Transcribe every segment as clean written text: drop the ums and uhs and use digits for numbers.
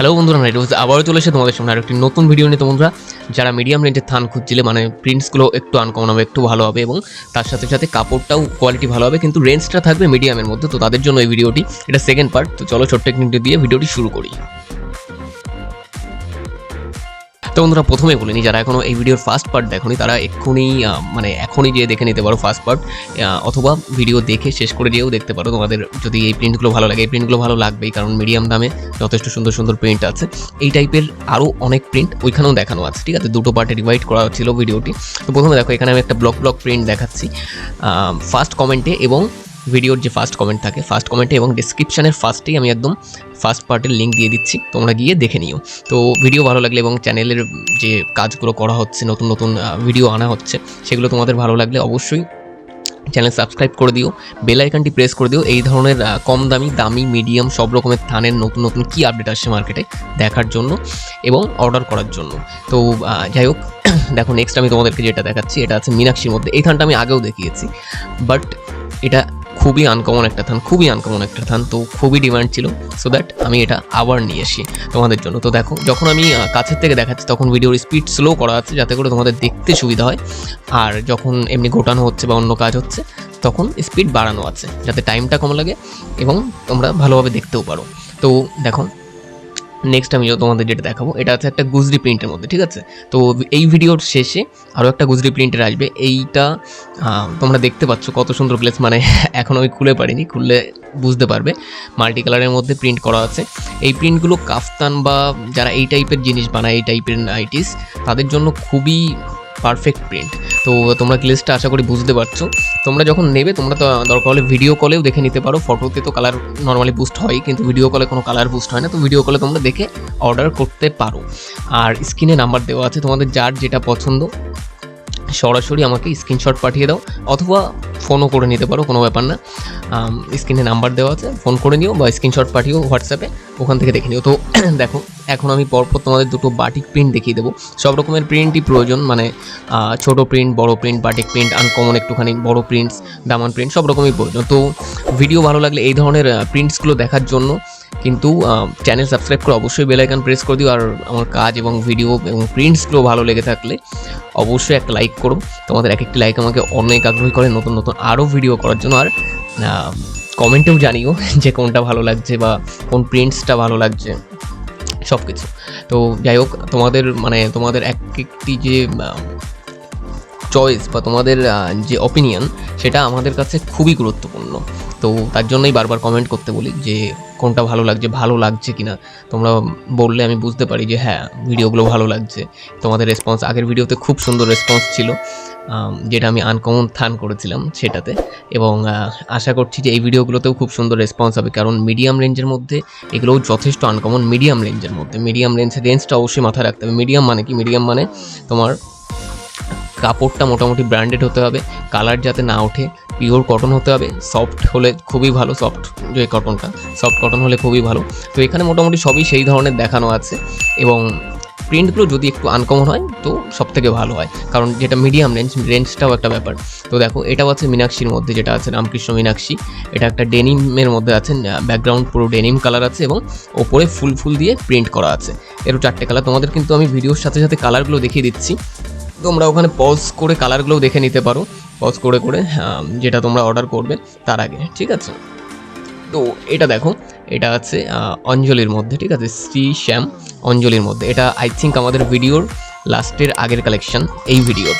Hello বন্ধুরা, nightie wholesale আবারও চলে এসে তোমাদের সামনে আরেকটি নতুন ভিডিও নিয়ে। তোমরা যারা মিডিয়াম রেঞ্জের থান খুঁজছিলে, মানে প্রিন্টসগুলো একটু আনকমন হবে, একটু ভালো হবে এবং তার সাথে সাথে কাপড়টাও কোয়ালিটি ভালো হবে, কিন্তু রেঞ্জটা থাকবে মিডিয়ামের মধ্যে, তো তাদের জন্য এই ভিডিওটি। এটা সেকেন্ড পার্ট। তো চলো ছোট্ট একটু দিয়ে ভিডিওটি শুরু করি। তো বন্ধুরা, প্রথমে বলে নিই, যারা এখনও এই ভিডিওর ফার্স্ট পার্ট দেখোনি তারা এখনই গিয়ে দেখে নিতে পারো ফার্স্ট পার্ট, অথবা ভিডিও দেখে শেষ করে দিয়েও দেখতে পারো। তোমাদের যদি এই প্রিন্টগুলো ভালো লাগে, এই প্রিন্টগুলো ভালো লাগবেই, কারণ মিডিয়াম দামে যথেষ্ট সুন্দর সুন্দর প্রিন্ট আছে। এই টাইপের আরও অনেক প্রিন্ট ওইখানেও দেখানো আছে, ঠিক আছে? দুটো পার্টে ডিভাইড করা ছিল ভিডিওটি। তো প্রথমে দেখো, এখানে আমি একটা ব্লক প্রিন্ট দেখাচ্ছি ফার্স্ট কমেন্টে, এবং ভিডিওর যে ফার্স্ট কমেন্ট থাকে ফার্স্ট কমেন্টে এবং ডিসক্রিপশানের ফার্স্টেই আমি একদম ফার্স্ট পার্টের লিঙ্ক দিয়ে দিচ্ছি, তোমরা গিয়ে দেখে নিও। তো ভিডিও ভালো লাগলে এবং চ্যানেলের যে কাজগুলো করা হচ্ছে, নতুন নতুন ভিডিও আনা হচ্ছে, সেগুলো তোমাদের ভালো লাগলে অবশ্যই চ্যানেল সাবস্ক্রাইব করে দিও, বেল আইকনটি প্রেস করে দিও, এই ধরনের কম দামি মিডিয়াম সব রকমের থানের নতুন নতুন কী আপডেট আসছে মার্কেটে দেখার জন্য এবং অর্ডার করার জন্য। তো যাই হোক, দেখো নেক্সট আমি তোমাদেরকে যেটা দেখাচ্ছি, এটা আছে মীনাক্ষীর মধ্যে। এই থানটা আমি আগেও দেখিয়েছি, বাট এটা খুবই আনকমন একটা থান, তো খুবই ডিমান্ড ছিল, সো দ্যাট আমি এটা আবার নিয়ে আসি তোমাদের জন্য। তো দেখো, যখন আমি কাছের থেকে দেখাচ্ছি তখন ভিডিওর স্পিড স্লো করা আছে, যাতে করে তোমাদের দেখতে সুবিধা হয়, আর যখন এমনি গোটানো হচ্ছে বা অন্য কাজ হচ্ছে তখন স্পিড বাড়ানো আছে, যাতে টাইমটা কম লাগে এবং তোমরা ভালোভাবে দেখতেও পারো। তো দেখো নেক্সট আমি তোমাদের যেটা দেখাবো, এটা আছে একটা গুজরি প্রিন্টের মধ্যে, ঠিক আছে? তো এই ভিডিওর শেষে আরও একটা গুজরি প্রিন্টের আসবে। এইটা তোমরা দেখতে পাচ্ছ কত সুন্দর গ্লেস, মানে এখন আমি খুলে পারিনি, খুললে বুঝতে পারবে। মাল্টি কালারের মধ্যে প্রিন্ট করা আছে। এই প্রিন্টগুলো কাফতান বা যারা এই টাইপের জিনিস বানায়, এই টাইপের নাইটিস, তাদের জন্য খুবই পারফেক্ট প্রিন্ট। তো তোমরা গ্লেসটা আশা করি বুঝতে পারছো। তোমরা যখন নেবে, তোমরা তো দরকার হলে ভিডিও কলেও দেখে নিতে পারো। ফটোতে তো কালার নর্মালি বুস্ট হয়, কিন্তু ভিডিও কলে কোনো কালার বুস্ট হয় না। তো ভিডিও কলে তোমরা দেখে অর্ডার করতে পারো। আর স্ক্রিনে নাম্বার দেওয়া আছে, তোমাদের যার যেটা পছন্দ সরাসরি আমাকে স্ক্রিনশট পাঠিয়ে দাও, অথবা ফোনও করে নিতে পারো, কোনো ব্যাপার না। স্ক্রিনে নাম্বার দেওয়া আছে, ফোন করে নিও বা স্ক্রিনশট পাঠিও হোয়াটসঅ্যাপে, ওখান থেকে দেখে নিও। তো দেখো, এখন আমি পরপর তোমাদের দুটো বাটিক প্রিন্ট দেখিয়ে দেবো। সব রকমের প্রিন্টই প্রয়োজন, মানে ছোটো প্রিন্ট, বড় প্রিন্ট, বাটিক প্রিন্ট, আনকমন একটুখানি বড় প্রিন্টস, দামান প্রিন্ট, সব রকমই প্রয়োজন। তো ভিডিও ভালো লাগলে এই ধরনের প্রিন্টসগুলো দেখার জন্য কিন্তু চ্যানেল সাবস্ক্রাইব করে অবশ্যই বেল আইকন প্রেস করে দিও। আর আমার কাজ এবং ভিডিও এবং প্রিন্টসগুলো ভালো লেগে থাকলে অবশ্যই একটা লাইক করো। তোমাদের এক একটি লাইক আমাকে অনেক আগ্রহী করে নতুন নতুন আরও ভিডিও করার জন্য। আর কমেন্টেও জানিও যে কোনটা ভালো লাগছে বা কোন প্রিন্টসটা ভালো লাগছে, সব কিছু। তো যাই হোক, তোমাদের এক একটি যে চয়েস বা তোমাদের যে অপিনিয়ন, সেটা আমাদের কাছে খুবই গুরুত্বপূর্ণ। তো তার জন্যই বারবার কমেন্ট করতে বলি যে কোনটা ভালো লাগছে কিনা। তোমরা বললে আমি বুঝতে পারি যে হ্যাঁ, ভিডিওগুলো ভালো লাগছে। তোমাদের রেসপন্স আগের ভিডিওতে খুব সুন্দর রেসপন্স ছিল, যেটা আমি আনকমন থান করেছিলাম সেটাতে, এবং আশা করছি যে এই ভিডিওগুলোতেও খুব সুন্দর রেসপন্স হবে, কারণ মিডিয়াম রেঞ্জের মধ্যে এগুলোও যথেষ্ট আনকমন। মিডিয়াম রেঞ্জটা অবশ্যই মাথায় রাখতে হবে। মিডিয়াম মানে কি? মিডিয়াম মানে তোমার কাপড়টা মোটামুটি ব্র্যান্ডেড হতে হবে, কালার যাতে না ওঠে, পিওর কটন হতে হবে, সফট হলে খুবই ভালো, সফট কটন হলে খুবই ভালো। তো এখানে মোটামুটি সবই সেই ধরনের দেখানো আছে, এবং প্রিন্টগুলো যদি একটু আনকমন হয় তো সবথেকে ভালো হয়, কারণ যেটা মিডিয়াম রেঞ্জটাও একটা ব্যাপার। তো দেখো, এটাও আছে মীনাক্ষীর মধ্যে, যেটা আছে রামকৃষ্ণ মীনাক্ষী। এটা একটা ডেনিমের মধ্যে আছে, ব্যাকগ্রাউন্ড পুরো ডেনিম কালার আছে এবং ওপরে ফুল দিয়ে প্রিন্ট করা আছে। এরও 4টে কালার। তোমাদের কিন্তু আমি ভিডিওর সাথে সাথে কালারগুলো দেখিয়ে দিচ্ছি, তোমরা ওখানে পজ করে কালারগুলোও দেখে নিতে পারো, পজ করে যেটা তোমরা অর্ডার করবে তার আগে, ঠিক আছে? তো এটা দেখো, এটা আছে অঞ্জলির মধ্যে, ঠিক আছে? শ্রী শ্যাম অঞ্জলির মধ্যে। এটা আই থিঙ্ক আমাদের ভিডিওর লাস্টের আগের কালেকশন এই ভিডিওর।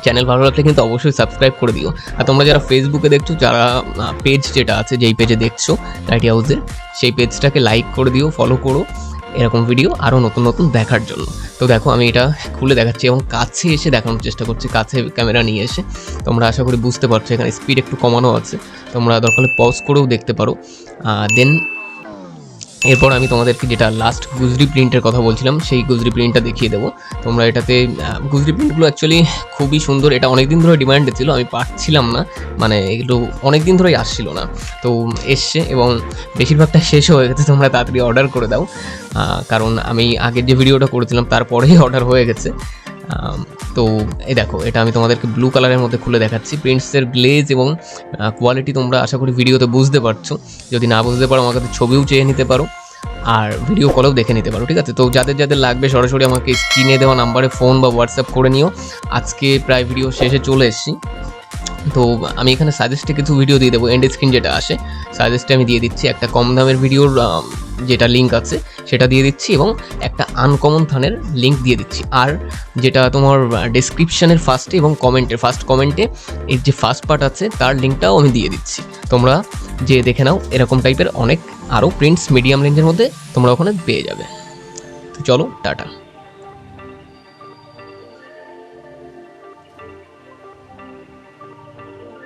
চ্যানেল ভালো লাগলে কিন্তু অবশ্যই সাবস্ক্রাইব করে দিও। আর তোমরা যারা ফেসবুকে দেখছো, যারা পেজ যেটা আছে, যেই পেজে দেখছো নাইটি হাউসের, সেই পেজটাকে লাইক করে দিও, ফলো করো এরকম ভিডিও আরও নতুন নতুন দেখার জন্য। তো দেখো, আমি এটা খুলে দেখাচ্ছি এবং কাছে এসে দেখানোর চেষ্টা করছি, কাছে ক্যামেরা নিয়ে এসে। তোমরা আশা করি বুঝতে পারছো, এখানে স্পিড একটু কমানো আছে, তোমরা দরকার হলে পজ করেও দেখতে পারো। দেন এরপর আমি তোমাদেরকে যেটা লাস্ট গুজরি প্রিন্টের কথা বলছিলাম, সেই গুজরি প্রিন্টটা দেখিয়ে দেবো। তোমরা এটাতে গুজরি প্রিন্টগুলো অ্যাকচুয়ালি খুবই সুন্দর। এটা অনেক দিন ধরে ডিমান্ডে ছিল, আমি পাচ্ছিলাম না, মানে এগুলো অনেক দিন ধরেই আসছিল না। তো এসছে এবং বেশিরভাগটা শেষও হয়ে গেছে। তোমরা তাড়াতাড়ি অর্ডার করে দাও, কারণ আমি আগের যে ভিডিওটা করেছিলাম তারপরেই অর্ডার হয়ে গেছে। তো এই দেখো, এটা আমি তোমাদেরকে ব্লু কালারের মধ্যে খুলে দেখাচ্ছি। প্রিন্টসের গ্লেজ এবং কোয়ালিটি তোমরা আশা করি ভিডিওতে বুঝতে পারছো। যদি না বুঝতে পারো, আমার কাছে ছবিও চেয়ে নিতে পারো। আর ভিডিও কলেও দেখে নিতে পারো, ঠিক আছে? তো যাদের যাদের লাগবে সরাসরি আমাকে স্ক্রিনে দেওয়া নাম্বারে ফোন বা হোয়াটসঅ্যাপ করে নিও। আজকে প্রায় ভিডিও শেষে চলে এসেছি, তো আমি এখানে সাজেস্টে কিছু ভিডিও দিয়ে দেবো, এন্ড স্ক্রিন যেটা আসে সাজেস্টে আমি দিয়ে দিচ্ছি। একটা কম দামের ভিডিওর যেটা লিঙ্ক আছে সেটা দিয়ে দিচ্ছি, এবং একটা আনকমন থানের লিঙ্ক দিয়ে দিচ্ছি। আর যেটা তোমার ডেসক্রিপশানের ফার্স্টে এবং ফার্স্ট কমেন্টে এর যে ফার্স্ট পার্ট আছে তার লিঙ্কটাও আমি দিয়ে দিচ্ছি। তোমরা যে দেখে নাও, এরকম টাইপের অনেক আরও প্রিন্টস মিডিয়াম রেঞ্জের মধ্যে তোমরা ওখানে পেয়ে যাবে। তো চলো, টাটা।